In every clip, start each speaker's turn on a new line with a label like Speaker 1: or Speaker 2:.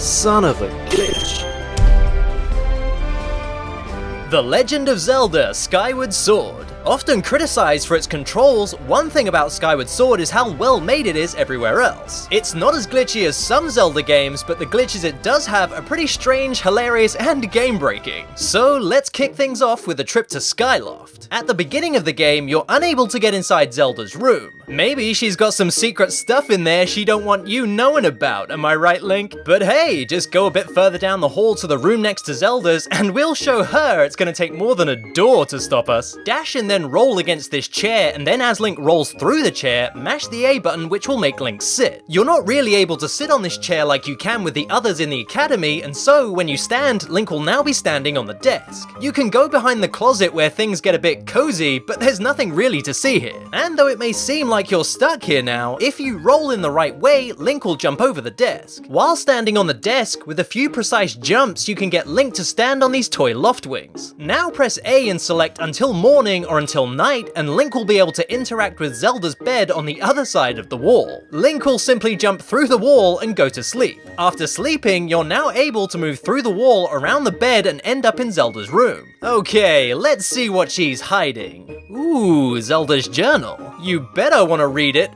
Speaker 1: Son of a glitch.
Speaker 2: The Legend of Zelda Skyward Sword. Often criticized for its controls, one thing about Skyward Sword is how well made it is everywhere else. It's not as glitchy as some Zelda games, but the glitches it does have are pretty strange, hilarious, and game-breaking. So let's kick things off with a trip to Skyloft. At the beginning of the game, you're unable to get inside Zelda's room. Maybe she's got some secret stuff in there she don't want you knowing about, am I right, Link? But hey, just go a bit further down the hall to the room next to Zelda's, and we'll show her it's gonna take more than a door to stop us. Dash and then roll against this chair, and then as Link rolls through the chair, mash the A button, which will make Link sit. You're not really able to sit on this chair like you can with the others in the academy, and so when you stand, Link will now be standing on the desk. You can go behind the closet where things get a bit cozy, but there's nothing really to see here. And though it may seem like you're stuck here now, if you roll in the right way, Link will jump over the desk. While standing on the desk, with a few precise jumps, you can get Link to stand on these toy loft wings. Now press A and select until morning or until night, and Link will be able to interact with Zelda's bed on the other side of the wall. Link will simply jump through the wall and go to sleep. After sleeping, you're now able to move through the wall around the bed and end up in Zelda's room. Okay, let's see what she's hiding. Ooh, Zelda's journal. You better want to read it.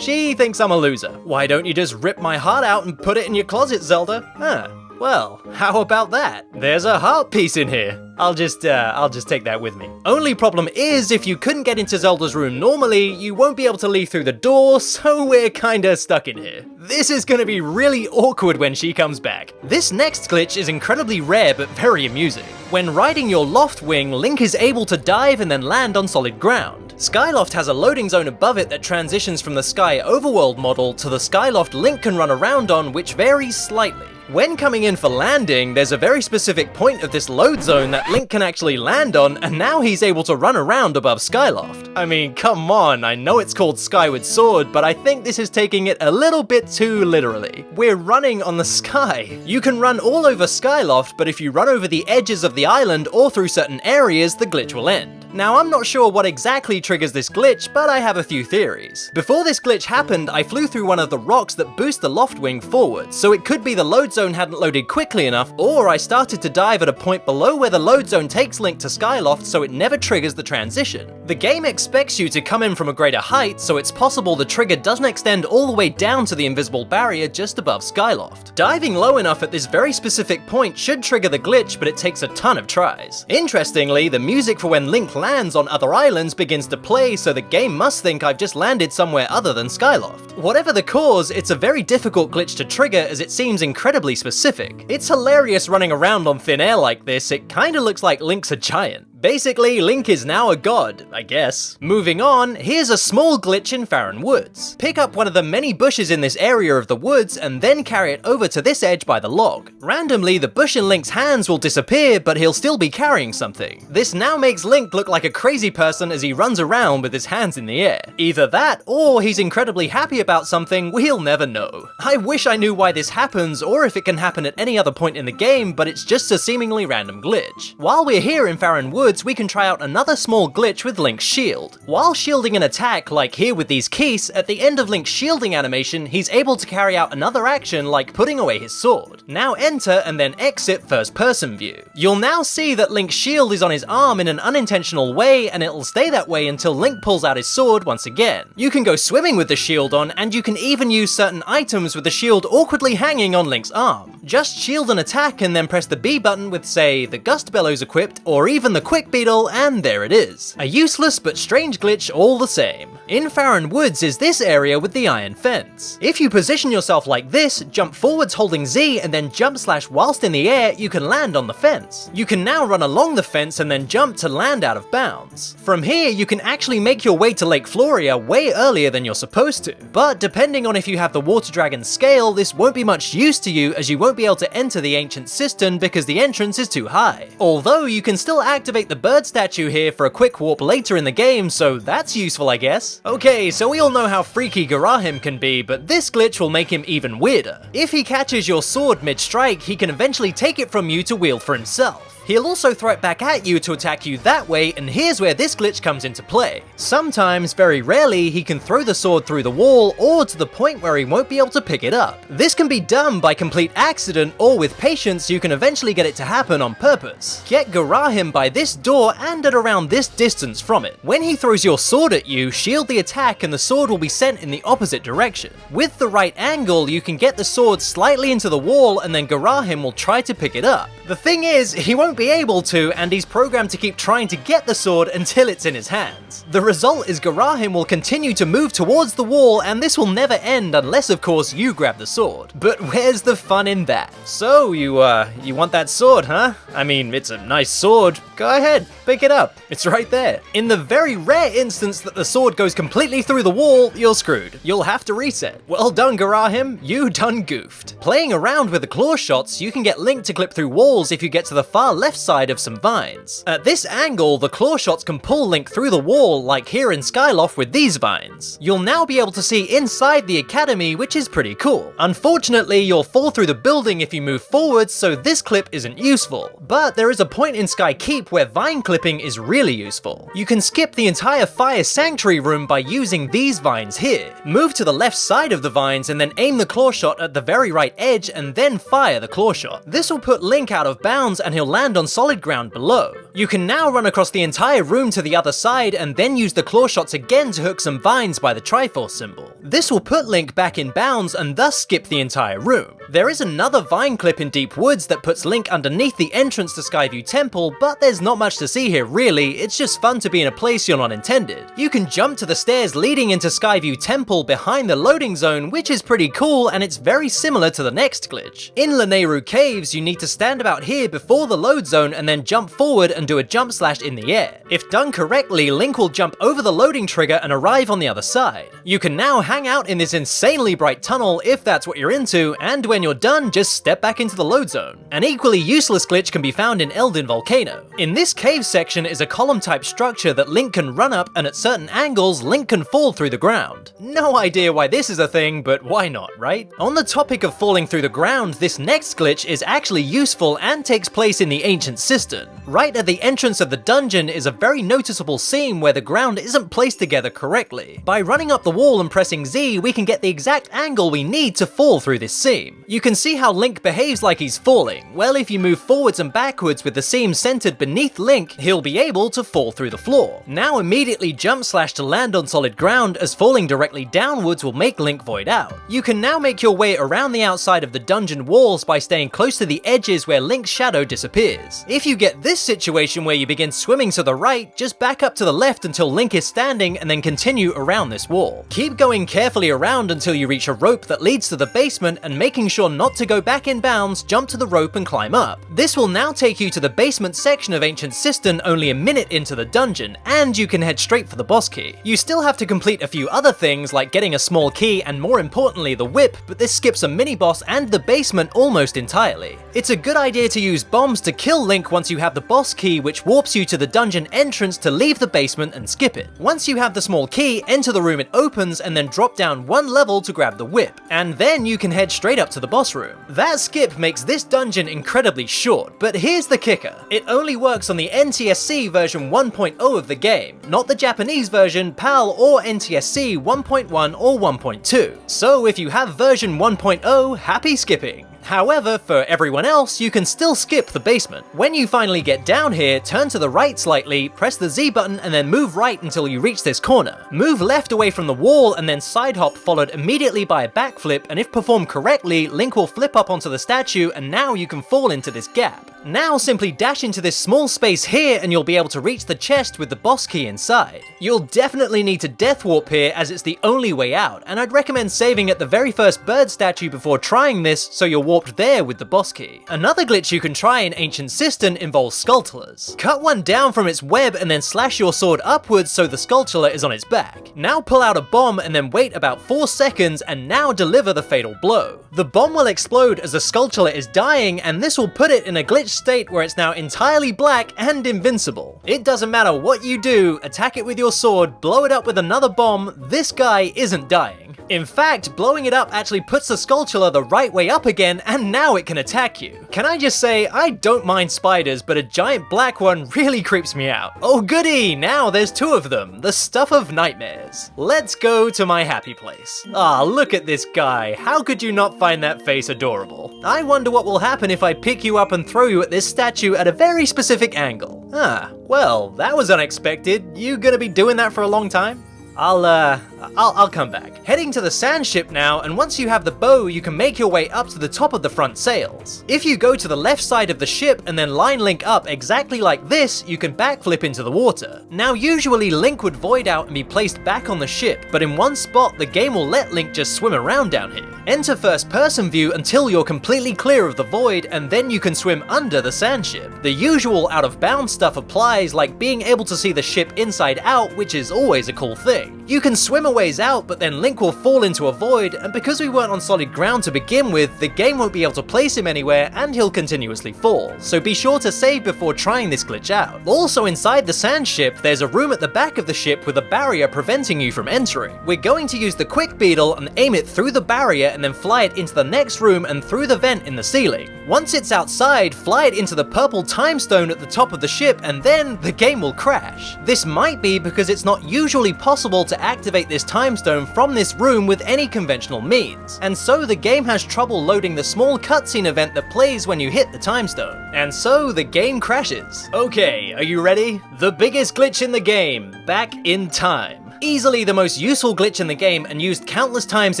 Speaker 2: She thinks I'm a loser. Why don't you just rip my heart out and put it in your closet, Zelda? Well, how about that? There's a heart piece in here. I'll just take that with me. Only problem is, if you couldn't get into Zelda's room normally, you won't be able to leave through the door, so we're kinda stuck in here. This is gonna be really awkward when she comes back. This next glitch is incredibly rare but very amusing. When riding your loft wing, Link is able to dive and then land on solid ground. Skyloft has a loading zone above it that transitions from the Sky Overworld model to the Skyloft Link can run around on, which varies slightly. When coming in for landing, there's a very specific point of this load zone that Link can actually land on, and now he's able to run around above Skyloft. I mean, come on, I know it's called Skyward Sword, but I think this is taking it a little bit too literally. We're running on the sky. You can run all over Skyloft, but if you run over the edges of the island or through certain areas, the glitch will end. Now, I'm not sure what exactly triggers this glitch, but I have a few theories. Before this glitch happened, I flew through one of the rocks that boost the loft wing forward, so it could be the load zone hadn't loaded quickly enough, or I started to dive at a point below where the load zone takes Link to Skyloft, so it never triggers the transition. The game expects you to come in from a greater height, so it's possible the trigger doesn't extend all the way down to the invisible barrier just above Skyloft. Diving low enough at this very specific point should trigger the glitch, but it takes a ton of tries. Interestingly, the music for when Link lands on other islands begins to play, so the game must think I've just landed somewhere other than Skyloft. Whatever the cause, it's a very difficult glitch to trigger as it seems incredibly specific. It's hilarious running around on thin air like this, it kinda looks like Link's a giant. Basically, Link is now a god, I guess. Moving on, here's a small glitch in Faron Woods. Pick up one of the many bushes in this area of the woods and then carry it over to this edge by the log. Randomly, the bush in Link's hands will disappear, but he'll still be carrying something. This now makes Link look like a crazy person as he runs around with his hands in the air. Either that, or he's incredibly happy about something, we'll never know. I wish I knew why this happens, or if it can happen at any other point in the game, but it's just a seemingly random glitch. While we're here in Faron Woods, we can try out another small glitch with Link's shield. While shielding an attack, like here with these keys, at the end of Link's shielding animation, he's able to carry out another action like putting away his sword. Now enter and then exit first person view. You'll now see that Link's shield is on his arm in an unintentional way, and it'll stay that way until Link pulls out his sword once again. You can go swimming with the shield on, and you can even use certain items with the shield awkwardly hanging on Link's arm. Just shield an attack and then press the B button with, say, the Gust Bellows equipped, or even the Quick Beetle, and there it is. A useless but strange glitch all the same. In Faron Woods is this area with the iron fence. If you position yourself like this, jump forwards holding Z and then jump slash whilst in the air, you can land on the fence. You can now run along the fence and then jump to land out of bounds. From here, you can actually make your way to Lake Floria way earlier than you're supposed to. But depending on if you have the Water Dragon's scale, this won't be much use to you as you won't be able to enter the ancient Cistern because the entrance is too high. Although you can still activate the bird statue here for a quick warp later in the game, so that's useful, I guess. Okay, so we all know how freaky Ghirahim can be, but this glitch will make him even weirder. If he catches your sword mid-strike, he can eventually take it from you to wield for himself. He'll also throw it back at you to attack you that way, and here's where this glitch comes into play. Sometimes, very rarely, he can throw the sword through the wall or to the point where he won't be able to pick it up. This can be done by complete accident, or with patience you can eventually get it to happen on purpose. Get Ghirahim by this door and at around this distance from it. When he throws your sword at you, shield the attack and the sword will be sent in the opposite direction. With the right angle, you can get the sword slightly into the wall and then Ghirahim will try to pick it up. The thing is, he won't be able to, and he's programmed to keep trying to get the sword until it's in his hands. The result is Ghirahim will continue to move towards the wall, and this will never end unless of course you grab the sword. But where's the fun in that? So you want that sword, huh? I mean, it's a nice sword. Go ahead, pick it up. It's right there. In the very rare instance that the sword goes completely through the wall, you're screwed. You'll have to reset. Well done, Ghirahim, you done goofed. Playing around with the claw shots, you can get Link to clip through walls if you get to the far left side of some vines. At this angle, the claw shots can pull Link through the wall, like here in Skyloft with these vines. You'll now be able to see inside the academy, which is pretty cool. Unfortunately, you'll fall through the building if you move forwards, so this clip isn't useful. But there is a point in Sky Keep where vine clipping is really useful. You can skip the entire Fire Sanctuary room by using these vines here. Move to the left side of the vines and then aim the claw shot at the very right edge and then fire the claw shot. This will put Link out of bounds and he'll land on solid ground below. You can now run across the entire room to the other side and then use the claw shots again to hook some vines by the Triforce symbol. This will put Link back in bounds and thus skip the entire room. There is another vine clip in Deep Woods that puts Link underneath the entrance to Skyview Temple, but there's not much to see here really, it's just fun to be in a place you're not intended. You can jump to the stairs leading into Skyview Temple behind the loading zone, which is pretty cool and it's very similar to the next glitch. In Lanayru Caves, you need to stand about here before the load zone and then jump forward and do a jump slash in the air. If done correctly, Link will jump over the loading trigger and arrive on the other side. You can now hang out in this insanely bright tunnel if that's what you're into, and when you're done, just step back into the load zone. An equally useless glitch can be found in Eldin Volcano. In this cave section is a column type structure that Link can run up, and at certain angles, Link can fall through the ground. No idea why this is a thing, but why not, right? On the topic of falling through the ground, this next glitch is actually useful and takes place in the ancient Cistern. Right at the entrance of the dungeon is a very noticeable seam where the ground isn't placed together correctly. By running up the wall and pressing Z, we can get the exact angle we need to fall through this seam. You can see how Link behaves like he's falling. Well, if you move forwards and backwards with the seam centered beneath Link, he'll be able to fall through the floor. Now immediately jump slash to land on solid ground, as falling directly downwards will make Link void out. You can now make your way around the outside of the dungeon walls by staying close to the edges where Link's shadow disappears. If you get this situation where you begin swimming to the right, just back up to the left until Link is standing and then continue around this wall. Keep going carefully around until you reach a rope that leads to the basement, and making sure not to go back in bounds, jump to the rope and climb up. This will now take you to the basement section of Ancient Cistern only a minute into the dungeon, and you can head straight for the boss key. You still have to complete a few other things like getting a small key and more importantly the whip, but this skips a mini boss and the basement almost entirely. It's a good idea to use bombs to kill Link once you have the boss key, which warps you to the dungeon entrance to leave the basement and skip it. Once you have the small key, enter the room it opens and then drop down one level to grab the whip, and then you can head straight up to the boss room. That skip makes this dungeon incredibly short, but here's the kicker. It only works on the NTSC version 1.0 of the game, not the Japanese version, PAL or NTSC 1.1 or 1.2. So if you have version 1.0, happy skipping. However, for everyone else, you can still skip the basement. When you finally get down here, turn to the right slightly, press the Z button and then move right until you reach this corner. Move left away from the wall and then side hop, followed immediately by a backflip, and if performed correctly, Link will flip up onto the statue and now you can fall into this gap. Now simply dash into this small space here and you'll be able to reach the chest with the boss key inside. You'll definitely need to death warp here as it's the only way out, and I'd recommend saving at the very first bird statue before trying this so you're warped there with the boss key. Another glitch you can try in Ancient Cistern involves Skulltulas. Cut one down from its web and then slash your sword upwards so the Skulltula is on its back. Now pull out a bomb and then wait about 4 seconds and now deliver the fatal blow. The bomb will explode as the Skulltula is dying, and this will put it in a glitched state where it's now entirely black and invincible. It doesn't matter what you do, attack it with your sword, blow it up with another bomb, this guy isn't dying. In fact, blowing it up actually puts the Skulltula the right way up again, and now it can attack you. Can I just say, I don't mind spiders, but a giant black one really creeps me out. Oh goody, now there's 2 of them, the stuff of nightmares. Let's go to my happy place. Ah, look at this guy, how could you not find that face adorable? I wonder what will happen if I pick you up and throw you at this statue at a very specific angle. Ah, well, that was unexpected. You gonna be doing that for a long time? I'll come back. Heading to the Sandship now, and once you have the bow, you can make your way up to the top of the front sails. If you go to the left side of the ship and then line Link up exactly like this, you can backflip into the water. Now usually Link would void out and be placed back on the ship, but in one spot the game will let Link just swim around down here. Enter first person view until you're completely clear of the void, and then you can swim under the Sandship. The usual out of bounds stuff applies, like being able to see the ship inside out, which is always a cool thing. You can swim a ways out, but then Link will fall into a void, and because we weren't on solid ground to begin with, the game won't be able to place him anywhere and he'll continuously fall, so be sure to save before trying this glitch out. Also inside the Sandship, there's a room at the back of the ship with a barrier preventing you from entering. We're going to use the quick Beetle and aim it through the barrier and then fly it into the next room and through the vent in the ceiling. Once it's outside, fly it into the purple time stone at the top of the ship, and then the game will crash. This might be because it's not usually possible to activate this time stone from this room with any conventional means, and so the game has trouble loading the small cutscene event that plays when you hit the time stone, and so the game crashes. Okay, are you ready? The biggest glitch in the game, back in time. Easily the most useful glitch in the game and used countless times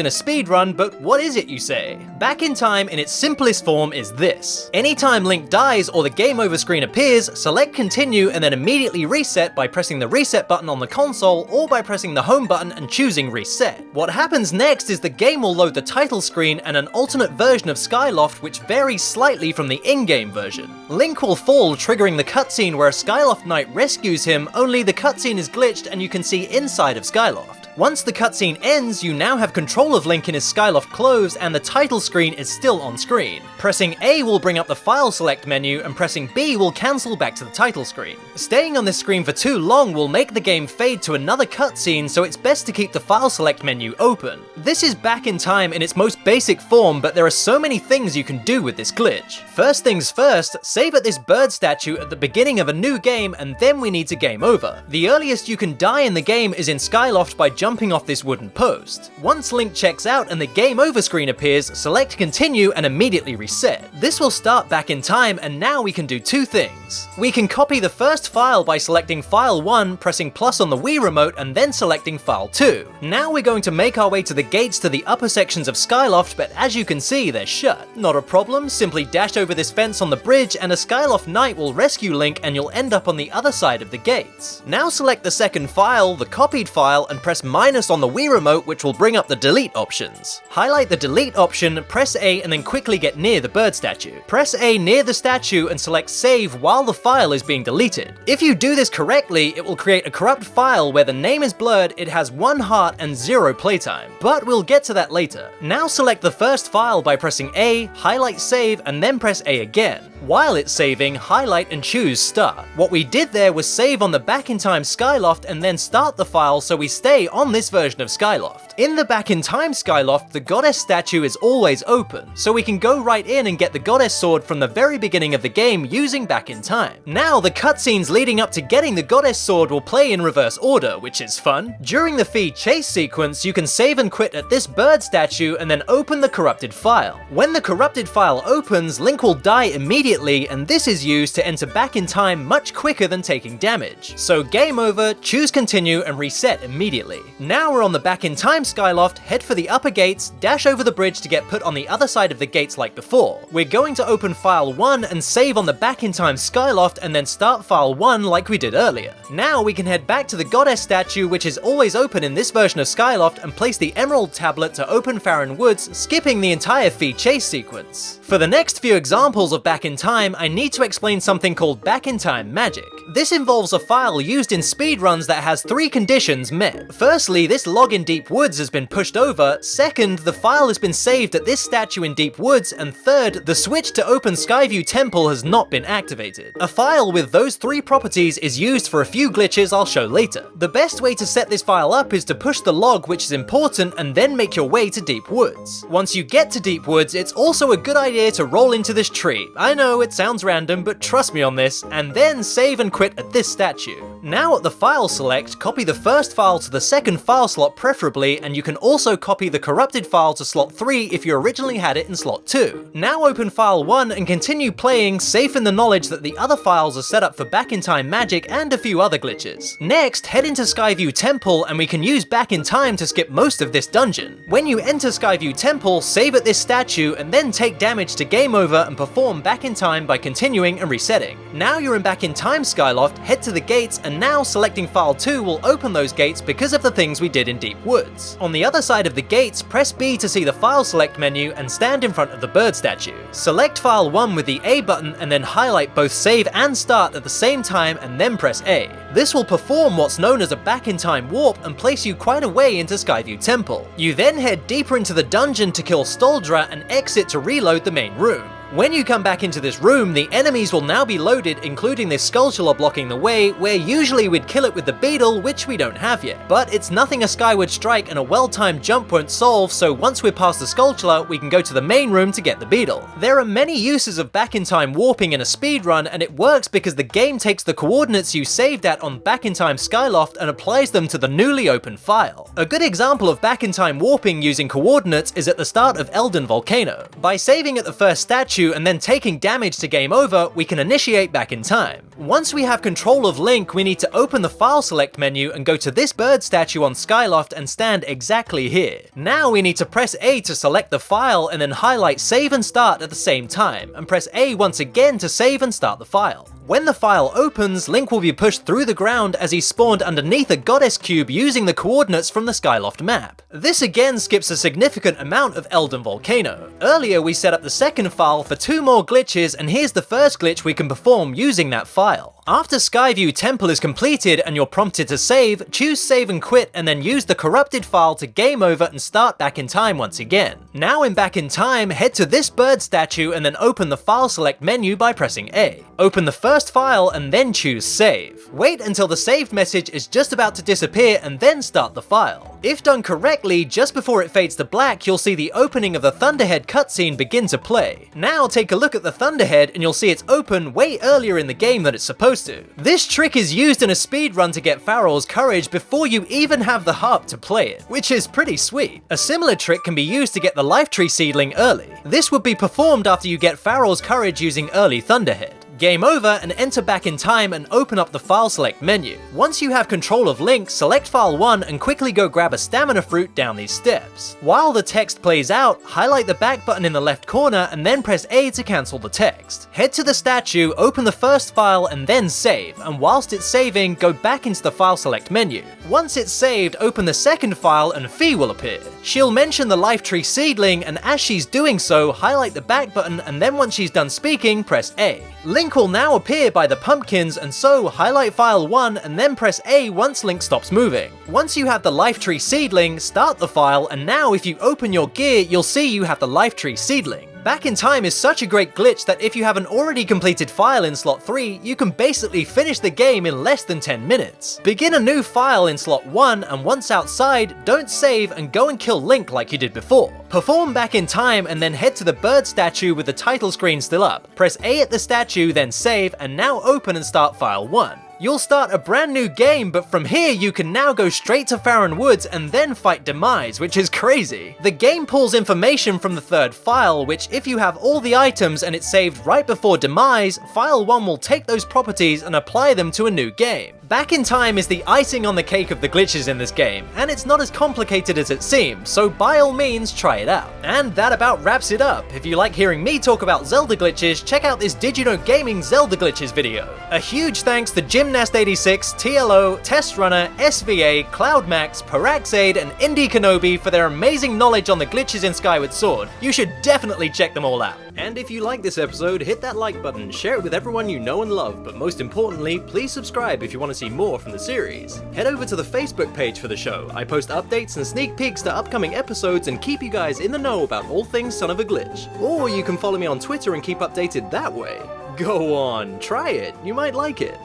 Speaker 2: in a speedrun, but what is it, you say? Back in time in its simplest form is this. Anytime Link dies or the game over screen appears, select continue and then immediately reset by pressing the reset button on the console or by pressing the home button and choosing reset. What happens next is the game will load the title screen and an alternate version of Skyloft which varies slightly from the in-game version. Link will fall, triggering the cutscene where a Skyloft Knight rescues him, only the cutscene is glitched and you can see inside of Skyloft. Once the cutscene ends, you now have control of Link in his Skyloft clothes and the title screen is still on screen. Pressing A will bring up the file select menu and pressing B will cancel back to the title screen. Staying on this screen for too long will make the game fade to another cutscene, so it's best to keep the file select menu open. This is back in time in its most basic form, but there are so many things you can do with this glitch. First things first, save at this bird statue at the beginning of a new game and then we need to game over. The earliest you can die in the game is in Skyloft by jumping off this wooden post. Once Link checks out and the game over screen appears, select continue and immediately reset. This will start back in time, and now we can do 2 things. We can copy the first file by selecting file 1, pressing plus on the Wii remote and then selecting file 2. Now we're going to make our way to the gates to the upper sections of Skyloft, but as you can see, they're shut. Not a problem, simply dash over this fence on the bridge and a Skyloft Knight will rescue Link and you'll end up on the other side of the gates. Now select the second file, the copied file, and press minus on the Wii remote, which will bring up the delete options. Highlight the delete option, press A and then quickly get near the bird statue. Press A near the statue and select save while the file is being deleted. If you do this correctly, it will create a corrupt file where the name is blurred, it has 1 heart and 0 playtime, but we'll get to that later. Now select the first file by pressing A, highlight save and then press A again. While it's saving, highlight and choose start. What we did there was save on the back in time Skyloft and then start the file so we stay on this version of Skyloft. In the back in time Skyloft, the goddess statue is always open, so we can go right in and get the goddess sword from the very beginning of the game using back in time. Now the cutscenes leading up to getting the goddess sword will play in reverse order, which is fun. During the Fee chase sequence, you can save and quit at this bird statue and then open the corrupted file. When the corrupted file opens, Link will die immediately, and this is used to enter back in time much quicker than taking damage. So game over, choose continue and reset immediately. Now we're on the back in time Skyloft, head for the upper gates, dash over the bridge to get put on the other side of the gates like before. We're going to open file 1 and save on the back in time Skyloft and then start file 1 like we did earlier. Now we can head back to the goddess statue, which is always open in this version of Skyloft, and place the emerald tablet to open Faron Woods, skipping the entire Fee chase sequence. For the next few examples of back in in time, I need to explain something called back in time magic. This involves a file used in speedruns that has 3 conditions met. Firstly, this log in Deep Woods has been pushed over. Second, the file has been saved at this statue in Deep Woods. And third, the switch to open Skyview Temple has not been activated. A file with those 3 properties is used for a few glitches I'll show later. The best way to set this file up is to push the log, which is important, and then make your way to Deep Woods. Once you get to Deep Woods, it's also a good idea to roll into this tree. I know it sounds random, but trust me on this, and then save and quit at this statue. Now at the file select, copy the first file to the second file slot preferably, and you can also copy the corrupted file to slot 3 if you originally had it in slot 2. Now open file 1 and continue playing, safe in the knowledge that the other files are set up for back in time magic and a few other glitches. Next, head into Skyview Temple and we can use back in time to skip most of this dungeon. When you enter Skyview Temple, save at this statue and then take damage to game over and perform back in time by continuing and resetting. Now you're in back in time Skyloft, head to the gates, and now selecting file 2 will open those gates because of the things we did in Deep Woods. On the other side of the gates, press B to see the file select menu and stand in front of the bird statue. Select file 1 with the A button and then highlight both save and start at the same time and then press A. This will perform what's known as a back in time warp and place you quite a way into Skyview Temple. You then head deeper into the dungeon to kill Stoldra and exit to reload the main room. When you come back into this room, the enemies will now be loaded, including this Skulltula blocking the way, where usually we'd kill it with the Beetle, which we don't have yet. But it's nothing a Skyward Strike and a well-timed jump won't solve, so once we're past the Skulltula, we can go to the main room to get the Beetle. There are many uses of back-in-time warping in a speedrun, and it works because the game takes the coordinates you saved at on back-in-time Skyloft and applies them to the newly opened file. A good example of back-in-time warping using coordinates is at the start of Eldin Volcano. By saving at the first statue and then taking damage to game over, we can initiate back in time. Once we have control of Link, we need to open the file select menu and go to this bird statue on Skyloft and stand exactly here. Now we need to press A to select the file and then highlight save and start at the same time, and press A once again to save and start the file. When the file opens, Link will be pushed through the ground as he spawned underneath a goddess cube using the coordinates from the Skyloft map. This again skips a significant amount of Eldin Volcano. Earlier we set up the second file for 2 more glitches, and here's the first glitch we can perform using that file. After Skyview Temple is completed and you're prompted to save, choose save and quit and then use the corrupted file to game over and start back in time once again. Now in back in time, head to this bird statue and then open the file select menu by pressing A. Open the first file and then choose save. Wait until the saved message is just about to disappear and then start the file. If done correctly, just before it fades to black, you'll see the opening of the Thunderhead cutscene begin to play. Now take a look at the Thunderhead and you'll see it's open way earlier in the game than it's supposed to. This trick is used in a speedrun to get Faron's courage before you even have the harp to play it, which is pretty sweet. A similar trick can be used to get the life tree seedling early. This would be performed after you get Faron's courage using early Thunderhead. Game over and enter back in time and open up the file select menu. Once you have control of Link, select file 1 and quickly go grab a stamina fruit down these steps. While the text plays out, highlight the back button in the left corner and then press A to cancel the text. Head to the statue, open the first file and then save, and whilst it's saving, go back into the file select menu. Once it's saved, open the second file and Fee will appear. She'll mention the life tree seedling, and as she's doing so, highlight the back button and then once she's done speaking, press A. Link will now appear by the pumpkins, and so highlight file 1 and then press A once Link stops moving. Once you have the life tree seedling, start the file, and now if you open your gear, you'll see you have the life tree seedling. Back in time is such a great glitch that if you have an already completed file in slot 3, you can basically finish the game in less than 10 minutes. Begin a new file in slot 1, and once outside, don't save and go and kill Link like you did before. Perform back in time and then head to the bird statue with the title screen still up. Press A at the statue, then save, and now open and start file 1. You'll start a brand new game, but from here you can now go straight to Faron Woods and then fight Demise, which is crazy. The game pulls information from the third file, which if you have all the items and it's saved right before Demise, file 1 will take those properties and apply them to a new game. Back in time is the icing on the cake of the glitches in this game, and it's not as complicated as it seems, so by all means try it out. And that about wraps it up. If you like hearing me talk about Zelda glitches, check out this Did You Know Gaming Zelda glitches video. A huge thanks to Gymnast86, TLO, Test Runner, SVA, Cloudmax, Paraxade, and Indie Kenobi for their amazing knowledge on the glitches in Skyward Sword. You should definitely check them all out. And if you like this episode, hit that like button, share it with everyone you know and love, but most importantly, please subscribe if you want to see more from the series. Head over to the Facebook page for the show. I post updates and sneak peeks to upcoming episodes and keep you guys in the know about all things Son of a Glitch. Or you can follow me on Twitter and keep updated that way. Go on, try it, you might like it.